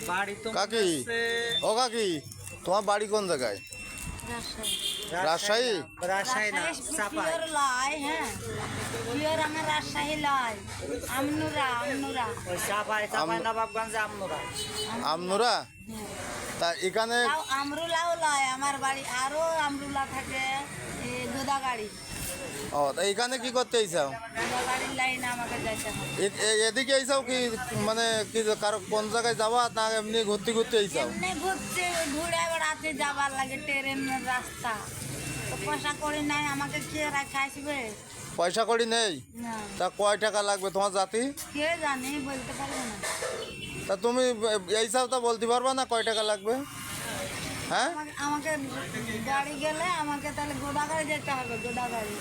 বাড়ি তো কাকি ও কাকি তোমার বাড়ি কোন জায়গায়? রাজশাহী? রাজশাহী না, চাপাই। পিওর লাই, হ্যাঁ পিওর আমার রাজশাহী লাই। আমনুরা আমনুরা ওই চাপাই নবাবগঞ্জে আমনুরা। আমনুরা? তা এখানে তাও আমরুলাও লয় আমার বাড়ি, আরো আমরুলা থাকে গোদাগাড়ি। ও তা এখানে কি করতে এইসাও? গোদাগাড়ির লাইনে আমাকে যাইতে হবে। এদিকে এইসাও কি মানে কি কারো কোন জায়গায় যাওয়া না এমনি ঘুরতে ঘুরতে এইসাও? এমনি ঘুরতে ঘুরে বেড়াতে যাবার লাগে, ট্রেনের রাস্তা তো পয়সা করি নাই, আমাকে কে রাখে আসবে? পয়সা কড়ি নেই? না তা কয় টাকা লাগবে তোমার জাতি? কে জানি, বলতে পারবো না। তা তুমি এইসব তো বলতে পারবা না কয় টাকা লাগবে? হ্যাঁ আমাকে গাড়ি গেলে আমাকে তাহলে গোদাগাড়ি যেতে হবে, গোদাগাড়ি।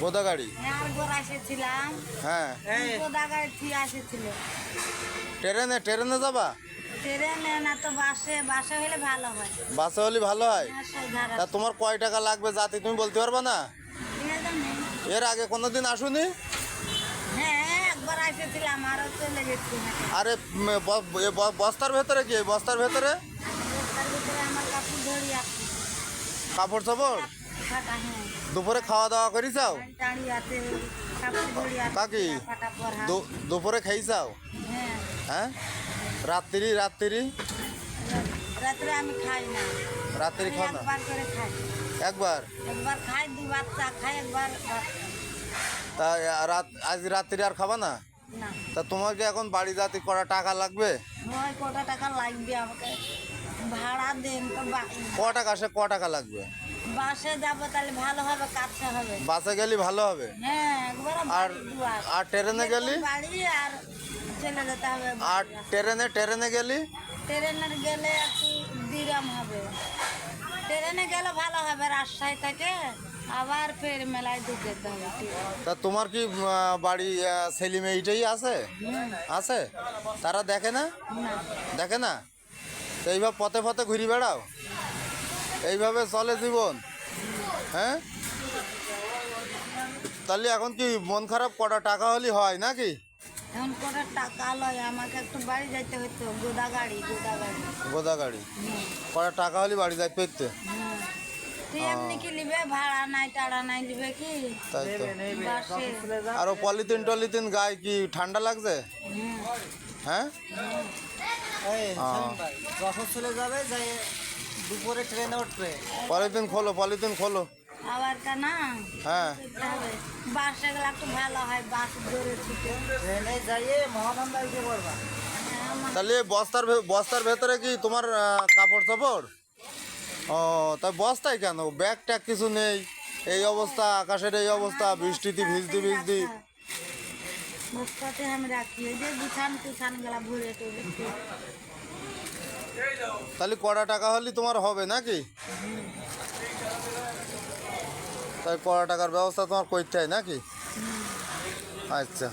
বোধা গাড়ি? আর গোড়া এসেছিলাম, হ্যাঁ গোদাগাড়ি থেকে এসেছিল। ট্রেনে যাবা? ট্রেনে না তো বাসে, বাসে হলে ভালো হয়। বাসে হলে ভালো হয়। তা তোমার কয় টাকা লাগবে জাতি তুমি বলতে পারবা না? এর আগে কোনোদিন আসুনি? হ্যাঁ একবার এসেছিলাম, আরও চলে গেছি। আরে বস্তার ভেতরে কি? বস্তার ভেতরে তার ভিতরে আমার কাপড় ধরি আছে, কাপড় চাপড়? ফাটা, হ্যাঁ দুপুরে খাওয়া দাওয়া করি যাও? দাড়ি আছে, কাপড় ধরি আছে, কাকি ফাটা পরা। দুপুরে খাই যাও? হ্যাঁ হ্যাঁ রাত্রি রাত্রে আমি খাই না, রাত্রি আমি খাও না? একবার করে খাই, একবার? একবার খাই, দুবার চা খাই, একবার ভাত। তা আজ রাত্রি আর খাবা না? না তা তোমাকে এখন বাড়ি জাতি করা টাকা লাগবে? নয় কটা টাকা লাগবে আমাকে, ভাড়া দেন তো। ক টাকা লাগবে? বাসে যাবো তাহলে ভালো হবে, কাছে হবে। বাসে গেলে ভালো হবে? হ্যাঁ একবার আর বাড়ি দুয়ার। আর ট্রেনে গেলি? বাড়ি আর চলে যেতে হবে। আর ট্রেনে গেলি? ট্রেনের গেলে একটু দিরাম হবে, ট্রেনে গেলে ভালো হবে রাজশাহী থেকে, আবার ফের মেলায় ঢুকে যেতে হবে। ঠিক আছে। তা তোমার কি বাড়ি ছেলে মেয়ে এইটাই আছে? আছে? তারা দেখে না? না দেখে না? তো এইভাবে পথে পথে ঘুরে বেড়াও? এইভাবে চলে জীবন? হ্যাঁ তাহলে এখন কি মন খারাপ কটা টাকা হলে হয় নাকি? এখন কটা টাকা লয়, আমাকে একটু বাড়ি যাইতে হইতো, গোদাগাড়ি। বোধা গাড়ি? কটা টাকা হলে বাড়ি যাই পেতে? তুই এমনি কি নিবে, ভাড়া নাই টাড়া নাই, নিবে কি? তাই তো। বাসে। আর পলিথিন গায়ে কি ঠান্ডা লাগছে? হ্যাঁ যখন চলে যাবে যাই দুপুরে ট্রেনে উঠবে। পলিথিন খোলো। আবার কা না হ্যাঁ করতে হবে। বাসে গেলে একটু ভালো হয়, বাস ধরে ছুটে। ট্রেনে যাইয়ে মহানন্দা দিতে পারবা। তাহলে বস্তার ভেতরে কি তোমার কাপড় চাপড়? ও তা বস্তায় কেন? ব্যাগ ট্যাগ কিছু নেই? এই অবস্থা, আকাশের এই অবস্থা, বৃষ্টিতে ভিজতে বস্তাতে আমি রাখি, এই যে গুছান গেলা ভরে টরে। তাহলে কটা টাকা হলে তোমার হবে নাকি? তাই কটা টাকার ব্যবস্থা তোমার করতে হয় নাকি? আচ্ছা।